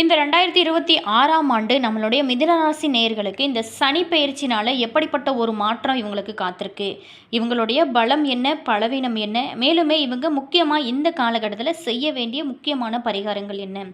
இந்த 2026ஆம் ஆண்டு நம்மளுடைய மிதுனராசி நேயர்களுக்கு இந்த சனி பெயர்ச்சினால எப்படிப்பட்ட ஒரு மாற்றம் இவங்களுக்கு காத்திருக்கு, இவங்களுடைய பலம் என்ன, பலவீனம் என்ன, மேலுமே இவங்க முக்கியமாக இந்த காலகட்டத்தில் செய்ய வேண்டிய முக்கியமான பரிகாரங்கள் என்ன,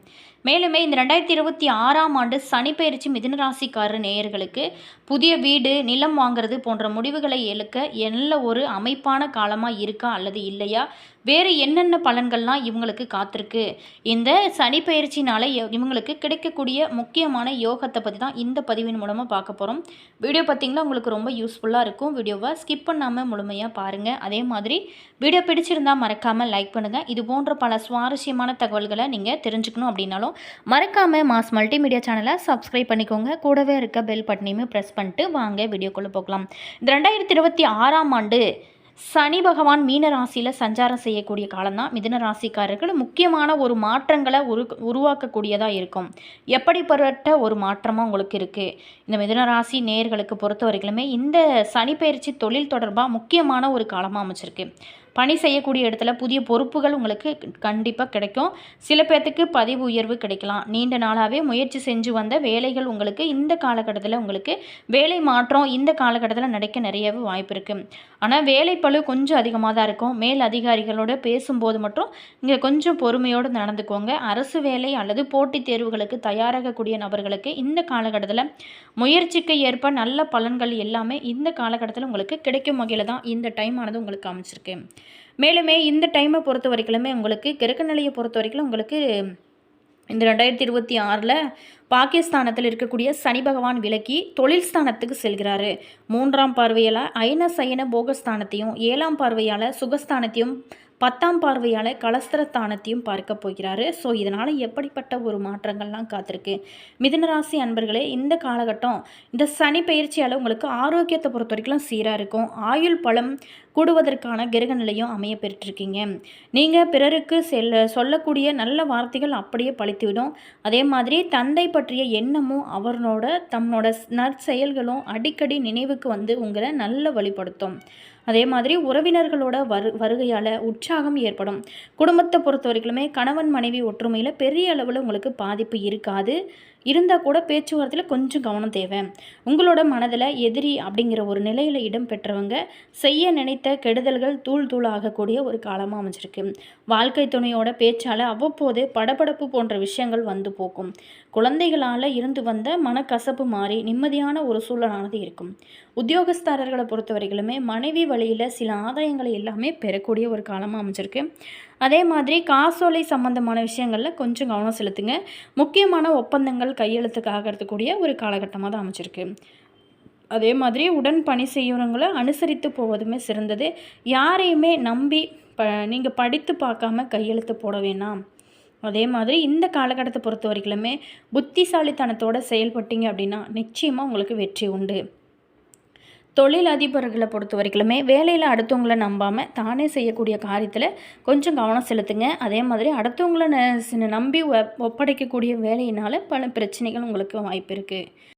மேலுமே இந்த 2026ஆம் ஆண்டு சனி பெயர்ச்சி மிதுனராசிக்காரர் நேயர்களுக்கு புதிய வீடு, நிலம் வாங்குறது போன்ற முடிவுகளை எடுக்க நல்ல ஒரு அமைப்பான காலமாக இருக்கா அல்லது இல்லையா, வேறு என்னென்ன பலன்கள்லாம் இவங்களுக்கு காத்திருக்கு, இந்த சனி பயிற்சினால இவங்களுக்கு கிடைக்கக்கூடிய முக்கியமான யோகத்தை பற்றி தான் இந்த பதிவின் மூலமாக பார்க்க போகிறோம். வீடியோ பார்த்திங்கன்னா உங்களுக்கு ரொம்ப யூஸ்ஃபுல்லாக இருக்கும். வீடியோவை ஸ்கிப் பண்ணாமல் முழுமையாக பாருங்கள். அதே மாதிரி வீடியோ பிடிச்சிருந்தால் மறக்காமல் லைக் பண்ணுங்கள். இது போன்ற பல சுவாரஸ்யமான தகவல்களை நீங்கள் தெரிஞ்சுக்கணும் அப்படின்னாலும் மறக்காமல் மாஸ் மல்டிமீடியா சேனலை சப்ஸ்கிரைப் பண்ணிக்கோங்க. கூடவே இருக்க பெல் பட்டனையுமே ப்ரெஸ் பண்ணிட்டு வாங்க வீடியோக்குள்ளே போகலாம். இந்த 2026ஆம் ஆண்டு சனி பகவான் மீன ராசியில் சஞ்சாரம் செய்யக்கூடிய காலம்தான் மிதுன ராசிக்காரர்கள் முக்கியமான ஒரு மாற்றங்களை உருவாக்கக்கூடியதாக இருக்கும். எப்படிப்பட்ட ஒரு மாற்றமாக உங்களுக்கு இருக்குது, இந்த மிதுன ராசி நேயர்களுக்கு பொறுத்த வரைக்குமே இந்த சனி பயிற்சி தொழில் தொடர்பாக முக்கியமான ஒரு காலமாக அமைச்சிருக்கு. பணி செய்யக்கூடிய இடத்துல புதிய பொறுப்புகள் உங்களுக்கு கண்டிப்பாக கிடைக்கும். சில பேர்த்துக்கு பதிவு உயர்வு கிடைக்கலாம். நீண்ட நாளாகவே முயற்சி செஞ்சு வந்த வேலைகள் உங்களுக்கு இந்த காலகட்டத்தில் உங்களுக்கு வேலை மாற்றம் இந்த காலகட்டத்தில் நடக்க நிறையவே வாய்ப்பு இருக்குது. ஆனால் வேலைப்பளு கொஞ்சம் அதிகமாக தான் இருக்கும். மேல் அதிகாரிகளோடு பேசும்போது மட்டும் இங்கே கொஞ்சம் பொறுமையோடு நடந்துக்கோங்க. அரசு வேலை அல்லது போட்டித் தேர்வுகளுக்கு தயாராகக்கூடிய நபர்களுக்கு இந்த காலகட்டத்தில் முயற்சிக்கு ஏற்ப நல்ல பலன்கள் எல்லாமே இந்த காலகட்டத்தில் உங்களுக்கு கிடைக்கும் வகையில் தான் இந்த டைம் ஆனது உங்களுக்கு அமைச்சிருக்கு. மேலுமே இந்த டைமை பொறுத்த வரைக்குமே உங்களுக்கு கிரக நிலையை பொறுத்த வரைக்கும் உங்களுக்கு இந்த 2026 பாகிஸ்தானத்தில் இருக்கக்கூடிய சனி பகவான் விலக்கி தொழில் ஸ்தானத்துக்கு செல்கிறாரு. 3ஆம் பார்வையால் அயன சயன போகஸ்தானத்தையும் 7ஆம் பார்வையால் சுகஸ்தானத்தையும் 10ஆம் பார்வையால் கலஸ்திரஸ்தானத்தையும் பார்க்க போகிறாரு. ஸோ இதனால் எப்படிப்பட்ட ஒரு மாற்றங்கள்லாம் காத்திருக்கு மிதுனராசி அன்பர்களே. இந்த காலகட்டம் இந்த சனி பயிற்சியால் உங்களுக்கு ஆரோக்கியத்தை பொறுத்த வரைக்கும் சீராக இருக்கும். ஆயுள் பலம் கூடுவதற்கான கிரக நிலையும் அமைய பெற்றிருக்கீங்க. நீங்கள் பிறருக்கு சொல்லக்கூடிய நல்ல வார்த்தைகள் அப்படியே பழித்துவிடும். அதே மாதிரி தந்தை பற்றிய எண்ணமும் அவரோட தன்னோட நற்செயல்களும் அடிக்கடி நினைவுக்கு வந்து உங்களை நல்ல வழிபடுத்தும். அதே மாதிரி உறவினர்களோட வருகையால் உற்சாகம் ஏற்படும். குடும்பத்தை பொறுத்த வரைக்குமே கணவன் மனைவி ஒற்றுமையில் பெரிய அளவில் உங்களுக்கு பாதிப்பு இருக்காது. இருந்தால் கூட பேச்சுவார்த்தையில் கொஞ்சம் கவனம் தேவை. உங்களோட மனதில் எதிரி அப்படிங்கிற ஒரு நிலையில் இடம் பெற்றவங்க செய்ய நினைத்த கெடுதல்கள் தூள் தூள் ஆகக்கூடிய ஒரு காலமாக அமைஞ்சிருக்கு. வாழ்க்கை துணையோட பேச்சால் அவ்வப்போது படபடப்பு போன்ற விஷயங்கள் வந்து போக்கும். குழந்தைகளால் இருந்து வந்த மனக்கசப்பு மாறி நிம்மதியான ஒரு சூழலானது இருக்கும். உத்தியோகஸ்தாரர்களை பொறுத்த வரைக்குமே மனைவி வழியில் சில ஆதாயங்களை எல்லாமே பெறக்கூடிய ஒரு காலமாக அமைஞ்சிருக்கு. அதே மாதிரி காசோலை சம்பந்தமான விஷயங்களில் கொஞ்சம் கவனம் செலுத்துங்க. முக்கியமான ஒப்பந்தங்கள் கையெழுத்துக்கு ஆகிறதுக்கூடிய ஒரு காலகட்டமாக தான் அமைச்சிருக்கு. அதே மாதிரி உடன் பணி செய்கிறவங்களை அனுசரித்து போவதுமே சிறந்தது. யாரையுமே நம்பி நீங்கள் படித்து பார்க்காம கையெழுத்து போட வேணாம். அதே மாதிரி இந்த காலகட்டத்தை பொறுத்த வரைக்குமே புத்திசாலித்தனத்தோடு செயல்பட்டீங்க அப்படின்னா நிச்சயமாக உங்களுக்கு வெற்றி உண்டு. தொழில் அதிபர்களை பொறுத்த வரைக்குமே வேலையில் அடுத்தவங்களை நம்பாமல் தானே செய்யக்கூடிய காரியத்தில் கொஞ்சம் கவனம் செலுத்துங்க. அதே மாதிரி அடுத்தவங்களை நம்பி ஒப்படைக்கக்கூடிய வேலையினால் பல பிரச்சனைகள் உங்களுக்கு வாய்ப்பு இருக்குது.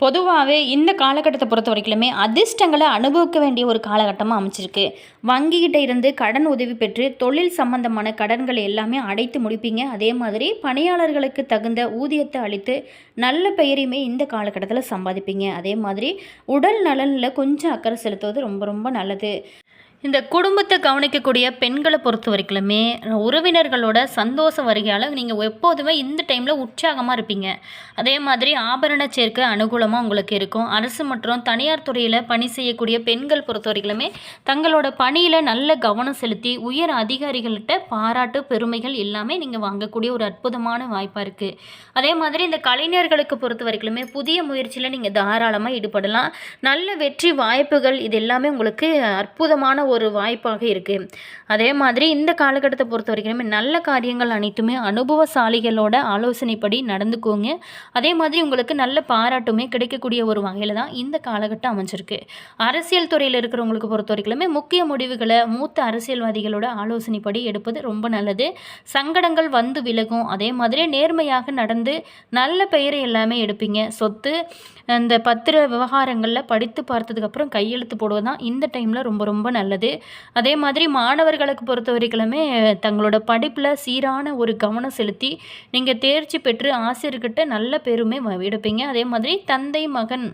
பொதுவாகவே இந்த காலகட்டத்தை பொறுத்த வரைக்குமே அதிர்ஷ்டங்களை அனுபவிக்க வேண்டிய ஒரு காலகட்டமாக அமைச்சிருக்கு. வங்கிக்கிட்ட இருந்து கடன் உதவி பெற்று தொழில் சம்பந்தமான கடன்களை எல்லாமே அடைத்து முடிப்பீங்க. அதே மாதிரி பணியாளர்களுக்கு தகுந்த ஊதியத்தை அளித்து நல்ல பெயரையுமே இந்த காலகட்டத்தில் சம்பாதிப்பீங்க. அதே மாதிரி உடல் நலனில் கொஞ்சம் அக்கறை செலுத்துவது ரொம்ப ரொம்ப நல்லது. இந்த குடும்பத்தை கவனிக்கக்கூடிய பெண்களை பொறுத்த வரைக்குமே உறவினர்களோட சந்தோஷ வருகையால் நீங்கள் எப்போதுமே இந்த டைமில் உற்சாகமாக இருப்பீங்க. அதே மாதிரி ஆபரண சேர்க்கை அனுகூலமாக உங்களுக்கு இருக்கும். அரசு மற்றும் தனியார் துறையில் பணி செய்யக்கூடிய பெண்கள் பொறுத்த வரைக்குமே தங்களோட பணியில் நல்ல கவனம் செலுத்தி உயர் அதிகாரிகள்கிட்ட பாராட்டு பெருமைகள் எல்லாமே நீங்கள் வாங்கக்கூடிய ஒரு அற்புதமான வாய்ப்பாக இருக்குது. அதே மாதிரி இந்த கலைஞர்களுக்கு பொறுத்த வரைக்குமே புதிய முயற்சியில் நீங்கள் தாராளமாக ஈடுபடலாம். நல்ல வெற்றி வாய்ப்புகள் இது எல்லாமே உங்களுக்கு அற்புதமான ஒரு வாய்ப்பாக இருக்குது. அதே மாதிரி இந்த காலகட்டத்தை பொறுத்த வரைக்கும் நல்ல காரியங்கள் அனைத்துமே அனுபவசாலிகளோட ஆலோசனைப்படி நடந்துக்கோங்க. அதே மாதிரி உங்களுக்கு நல்ல பாராட்டுமே கிடைக்கக்கூடிய ஒரு வகையில் தான் இந்த காலகட்டம் அமைஞ்சிருக்கு. அரசியல் துறையில் இருக்கிறவங்களுக்கு பொறுத்த வரைக்குமே முக்கிய முடிவுகளை மூத்த அரசியல்வாதிகளோட ஆலோசனைப்படி எடுப்பது ரொம்ப நல்லது. சங்கடங்கள் வந்து விலகும். அதே மாதிரி நேர்மையாக நடந்து நல்ல பெயரை எல்லாமே எடுப்பீங்க. சொத்து அந்த பத்திர விவகாரங்களில் படித்து பார்த்ததுக்கப்புறம் கையெழுத்து போடுவது தான் இந்த டைமில் ரொம்ப ரொம்ப நல்லது. நல்லது. அதே மாதிரி மாணவர்களுக்கு பொறுத்த வரைக்குமே தங்களோட படிப்பில் சீரான ஒரு கவனம் செலுத்தி நீங்கள் தேர்ச்சி பெற்று ஆசிரியர்கிட்ட நல்ல பேருமே எடுப்பீங்க. அதே மாதிரி தந்தை மகன்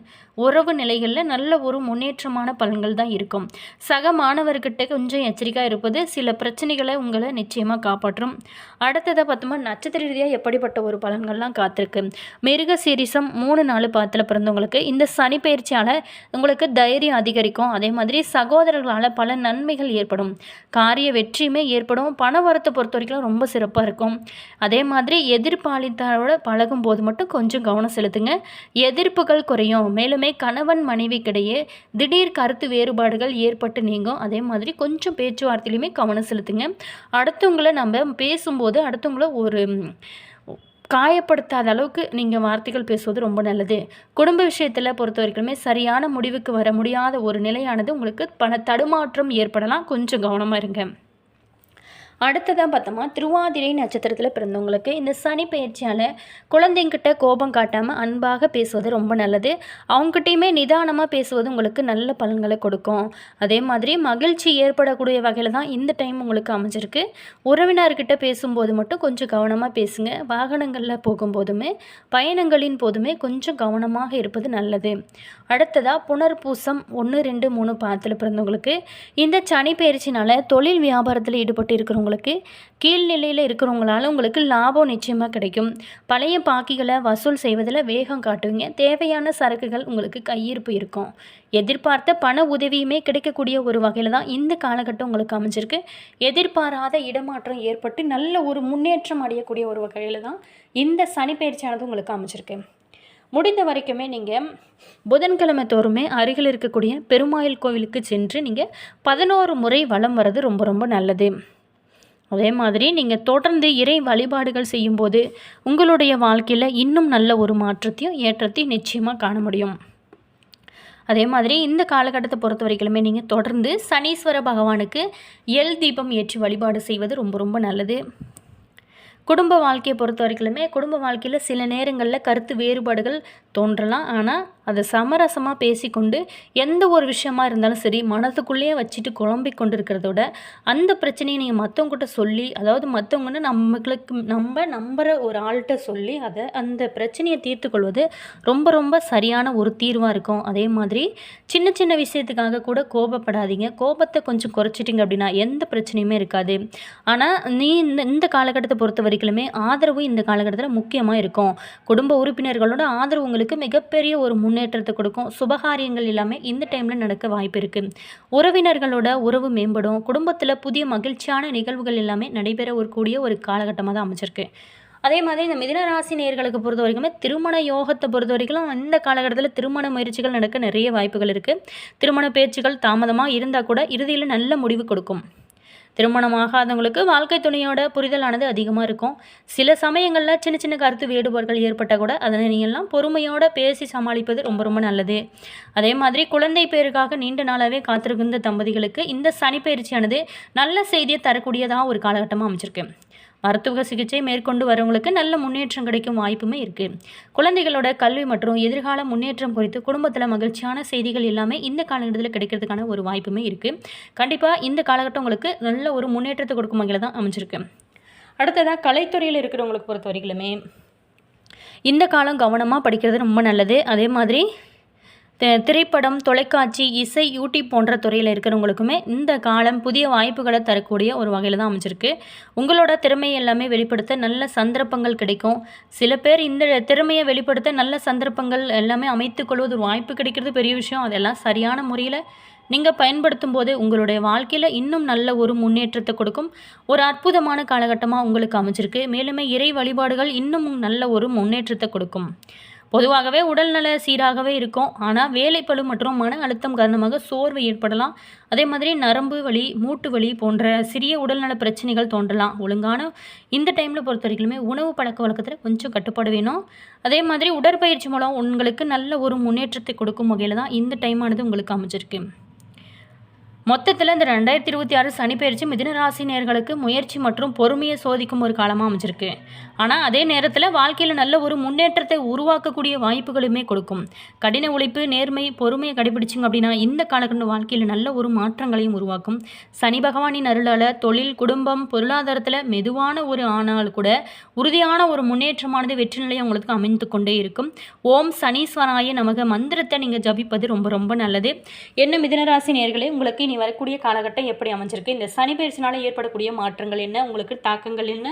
உறவு நிலைகளில் நல்ல ஒரு முன்னேற்றமான பலன்கள் தான் இருக்கும். சக மாணவர்கிட்ட கொஞ்சம் எச்சரிக்கையாக இருப்பது சில பிரச்சனைகளை உங்களை நிச்சயமாக காப்பாற்றும். அடுத்ததாக பார்த்தோம்னா நட்சத்திர ரீதியாக எப்படிப்பட்ட ஒரு பலன்கள்லாம் காத்திருக்கு. மிருக சீரிசம் 3-4 பாதத்தில் பிறந்தவங்களுக்கு இந்த சனி பயிற்சியால் உங்களுக்கு தைரியம் அதிகரிக்கும். அதே மாதிரி சகோதரர்களால் பல நன்மைகள் ஏற்படும். காரிய வெற்றியுமே ஏற்படும். பண வரத்தை பொறுத்த வரைக்கும் ரொம்ப சிறப்பாக இருக்கும். அதே மாதிரி எதிர்பாலித்தாரோட பழகும் போது மட்டும் கொஞ்சம் கவனம் செலுத்துங்க. எதிர்ப்புகள் குறையும். மேலுமே கணவன் மனைவிக்கிடையே திடீர் கருத்து வேறுபாடுகள் ஏற்பட்டு நீங்கும். அதே மாதிரி கொஞ்சம் பேச்சுவார்த்தையிலுமே கவனம் செலுத்துங்க. அடுத்தவங்களை நம்ம பேசும்போது அடுத்தவங்கள ஒரு காயப்படுத்தாத அளவுக்கு நீங்கள் வார்த்தைகள் பேசுவது ரொம்ப நல்லது. குடும்ப விஷயத்தில் பொறுத்த வரைக்குமே சரியான முடிவுக்கு வர முடியாத ஒரு நிலையானது உங்களுக்கு பல தடுமாற்றம் ஏற்படலாம். கொஞ்சம் கவனமாக இருங்க. அடுத்ததாக பார்த்தோமா திருவாதிரை நட்சத்திரத்தில் பிறந்தவங்களுக்கு இந்த சனி பயிற்சியால் குழந்தைங்கிட்ட கோபம் காட்டாமல் அன்பாக பேசுவது ரொம்ப நல்லது. அவங்ககிட்டையுமே நிதானமாக பேசுவது உங்களுக்கு நல்ல பலன்களை கொடுக்கும். அதே மாதிரி மகிழ்ச்சி ஏற்படக்கூடிய வகையில் தான் இந்த டைம் உங்களுக்கு அமைஞ்சிருக்கு. உறவினர்கிட்ட பேசும்போது மட்டும் கொஞ்சம் கவனமாக பேசுங்க. வாகனங்களில் போகும்போதுமே பயணங்களின் போதுமே கொஞ்சம் கவனமாக இருப்பது நல்லது. அடுத்ததாக புனர்பூசம் 1, 2, 3 பாதத்தில் பிறந்தவங்களுக்கு இந்த சனி பயிற்சினால் தொழில் வியாபாரத்தில் ஈடுபட்டு இருக்கிறவங்களுக்கு கீழ்நிலையில் இருக்கிறவங்களால உங்களுக்கு லாபம் நிச்சயமாக கிடைக்கும். பழைய பாக்கிகளை வசூல் செய்வதில் வேகம் காட்டுவீங்க. தேவையான சரக்குகள் உங்களுக்கு கையிருப்பு இருக்கும். எதிர்பார்த்த பண உதவியுமே கிடைக்கக்கூடிய ஒரு வகையில் தான் இந்த காலகட்டம் உங்களுக்கு அமைஞ்சிருக்கு. எதிர்பாராத இடமாற்றம் ஏற்பட்டு நல்ல ஒரு முன்னேற்றம் அடையக்கூடிய ஒரு வகையில் தான் இந்த சனி பயிற்சியானது உங்களுக்கு அமைஞ்சிருக்கு. முடிந்த வரைக்குமே நீங்கள் புதன்கிழமை தோறுமே அருகில் இருக்கக்கூடிய பெருமாள் கோவிலுக்கு சென்று நீங்கள் 11 முறை வலம் வர்றது ரொம்ப ரொம்ப நல்லது. அதே மாதிரி நீங்கள் தொடர்ந்து இறை வழிபாடுகள் செய்யும்போது உங்களுடைய வாழ்க்கையில் இன்னும் நல்ல ஒரு மாற்றத்தையும் ஏற்றத்தையும் நிச்சயமாக காண முடியும். அதே மாதிரி இந்த காலகட்டத்தை பொறுத்த வரைக்குமே நீங்கள் தொடர்ந்து சனீஸ்வர பகவானுக்கு எல் தீபம் ஏற்றி வழிபாடு செய்வது ரொம்ப ரொம்ப நல்லது. குடும்ப வாழ்க்கையை பொறுத்த வரைக்குமே குடும்ப வாழ்க்கையில் சில நேரங்களில் கருத்து வேறுபாடுகள் தோன்றலாம். ஆனால் அதை சமரசமாக பேசிக்கொண்டு எந்த ஒரு விஷயமா இருந்தாலும் சரி மனதுக்குள்ளேயே வச்சுட்டு குழம்பிக் கொண்டு இருக்கிறதோட அந்த பிரச்சனையை நீங்கள் மற்றவங்ககிட்ட சொல்லி, அதாவது மற்றவங்கன்னு நம்புகிற ஒரு ஆள்கிட்ட சொல்லி அந்த பிரச்சனையை தீர்த்து கொள்வது ரொம்ப ரொம்ப சரியான ஒரு தீர்வாக இருக்கும். அதே மாதிரி சின்ன சின்ன விஷயத்துக்காக கூட கோபப்படாதீங்க. கோபத்தை கொஞ்சம் குறைச்சிட்டிங்க அப்படின்னா எந்த பிரச்சனையுமே இருக்காது. ஆனால் இந்த காலகட்டத்தை பொறுத்த வரைக்குமே ஆதரவு இந்த காலகட்டத்தில் முக்கியமாக இருக்கும். குடும்ப உறுப்பினர்களோட ஆதரவு உங்களுக்கு மிகப்பெரிய ஒரு முன்னேற்றத்தை கொடுக்கும். சுபகாரியங்கள் எல்லாமே இந்த டைமில் நடக்க வாய்ப்பு இருக்குது. உறவினர்களோட உறவு மேம்படும். குடும்பத்தில் புதிய மகிழ்ச்சியான நிகழ்வுகள் எல்லாமே நடைபெற கூடிய ஒரு காலகட்டமாக தான் அமைச்சிருக்கு. அதே மாதிரி இந்த மிதுன ராசி நேயர்களுக்கு பொறுத்த வரைக்குமே திருமண யோகத்தை பொறுத்த வரைக்கும் இந்த காலகட்டத்தில் திருமண முயற்சிகள் நடக்க நிறைய வாய்ப்புகள் இருக்குது. திருமண பேச்சுகள் தாமதமாக இருந்தால் கூட இறுதியில் நல்ல முடிவு கொடுக்கும். திருமணமாகாதவங்களுக்கு வாழ்க்கை துணையோட புரிதலானது அதிகமாக இருக்கும். சில சமயங்களில் சின்ன சின்ன கருத்து வேறுபாடுகள் ஏற்பட்டால் கூட அதனை நீங்கள்லாம் பொறுமையோடு பேசி சமாளிப்பது ரொம்ப ரொம்ப நல்லது. அதே மாதிரி குழந்தை பேருக்காக நீண்ட நாளாகவே காத்திருக்கின்ற தம்பதிகளுக்கு இந்த சனி பயிற்சியானது நல்ல செய்தியை தரக்கூடியதாக ஒரு காலகட்டமாக அமைச்சிருக்கு. மருத்துவ சிகிச்சை மேற்கொண்டு வரவங்களுக்கு நல்ல முன்னேற்றம் கிடைக்கும் வாய்ப்புமே இருக்குது. குழந்தைகளோட கல்வி மற்றும் எதிர்கால முன்னேற்றம் குறித்து குடும்பத்தில் மகிழ்ச்சியான செய்திகள் எல்லாமே இந்த காலகட்டத்தில் கிடைக்கிறதுக்கான ஒரு வாய்ப்புமே இருக்குது. கண்டிப்பாக இந்த காலகட்டம் உங்களுக்கு நல்ல ஒரு முன்னேற்றத்தை கொடுக்கும் வகையில் தான் அமைஞ்சிருக்கு. அடுத்ததாக கலைத்துறையில் இருக்கிறவங்களுக்கு பொறுத்த வரைக்குமே இந்த காலம் கவனமாக படிக்கிறது ரொம்ப நல்லது. அதே மாதிரி திரைப்படம், தொலைக்காட்சி, இசை, யூடியூப் போன்ற துறையில் இருக்கிறவங்களுக்குமே இந்த காலம் புதிய வாய்ப்புகளை தரக்கூடிய ஒரு வகையில் தான் அமைச்சிருக்கு. உங்களோட திறமையை எல்லாமே வெளிப்படுத்த நல்ல சந்தர்ப்பங்கள் கிடைக்கும். சில பேர் இந்த திறமையை வெளிப்படுத்த நல்ல சந்தர்ப்பங்கள் எல்லாமே அமைத்துக்கொள்வது வாய்ப்பு கிடைக்கிறது பெரிய விஷயம். அதெல்லாம் சரியான முறையில் நீங்கள் பயன்படுத்தும் போது உங்களுடைய வாழ்க்கையில் இன்னும் நல்ல ஒரு முன்னேற்றத்தை கொடுக்கும். ஒரு அற்புதமான காலகட்டமாக உங்களுக்கு அமைச்சிருக்கு. மேலுமே இறை வழிபாடுகள் இன்னும் நல்ல ஒரு முன்னேற்றத்தை கொடுக்கும். பொதுவாகவே உடல்நல சீராகவே இருக்கும். ஆனால் வேலைப்பளு மற்றும் மன அழுத்தம் காரணமாக சோர்வு ஏற்படலாம். அதே மாதிரி நரம்பு வலி, மூட்டு வலி போன்ற சிறிய உடல்நல பிரச்சனைகள் தோன்றலாம். ஒழுங்கான இந்த டைமில் பொறுத்த வரைக்குமே உணவு பழக்க வழக்கத்தில் கொஞ்சம் கட்டுப்பாடு வேணும். அதே மாதிரி உடற்பயிற்சி மூலம் உங்களுக்கு நல்ல ஒரு முன்னேற்றத்தை கொடுக்கும் வகையில் தான் இந்த டைமானது உங்களுக்கு அமைச்சிருக்கு. மொத்தத்தில் இந்த 2026 சனிப்பெயர்ச்சி மிதுன ராசி நேயர்களுக்கு முயற்சி மற்றும் பொறுமையை சோதிக்கும் ஒரு காலமாக அமைஞ்சிருக்கு. ஆனால் அதே நேரத்தில் வாழ்க்கையில் நல்ல ஒரு முன்னேற்றத்தை உருவாக்கக்கூடிய வாய்ப்புகளுமே கொடுக்கும். கடின உழைப்பு, நேர்மை, பொறுமையை கடைபிடிச்சிங்க அப்படின்னா இந்த காலகட்ட வாழ்க்கையில் நல்ல ஒரு மாற்றங்களையும் உருவாக்கும். சனி பகவானின் அருளால் தொழில், குடும்பம், பொருளாதாரத்தில் மெதுவான ஒரு ஆனால் கூட உறுதியான ஒரு முன்னேற்றமானது வெற்றி நிலையை உங்களுக்கு அமைந்து கொண்டே இருக்கும். ஓம் சனீஸ்வராய நமக மந்திரத்தை நீங்கள் ஜபிப்பது ரொம்ப ரொம்ப நல்லது. என்ன மிதுனராசி நேயர்களே, உங்களுக்கு இனி வரக்கூடிய காலகட்டம் எப்படி அமைஞ்சிருக்கு, இந்த சனி பயிற்சினால் ஏற்படக்கூடிய மாற்றங்கள் என்ன, உங்களுக்கு தாக்கங்கள் என்ன,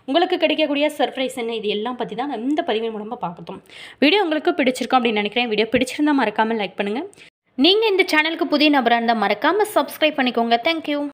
உங்களுக்கு கிடைக்கக்கூடிய சர்ப்ரைஸ் என்ன, இது எல்லாம் பற்றி தான் இந்த பதிவின் மூலமாக பார்க்கட்டும். வீடியோ உங்களுக்கு பிடிச்சிருக்கும் அப்படின்னு நினைக்கிறேன். வீடியோ பிடிச்சிருந்தா மறக்காமல் லைக் பண்ணுங்கள். நீங்கள் இந்த சேனலுக்கு புதிய நபராக இருந்தால் மறக்காமல் சப்ஸ்கிரைப் பண்ணிக்கோங்க. தேங்க்யூ.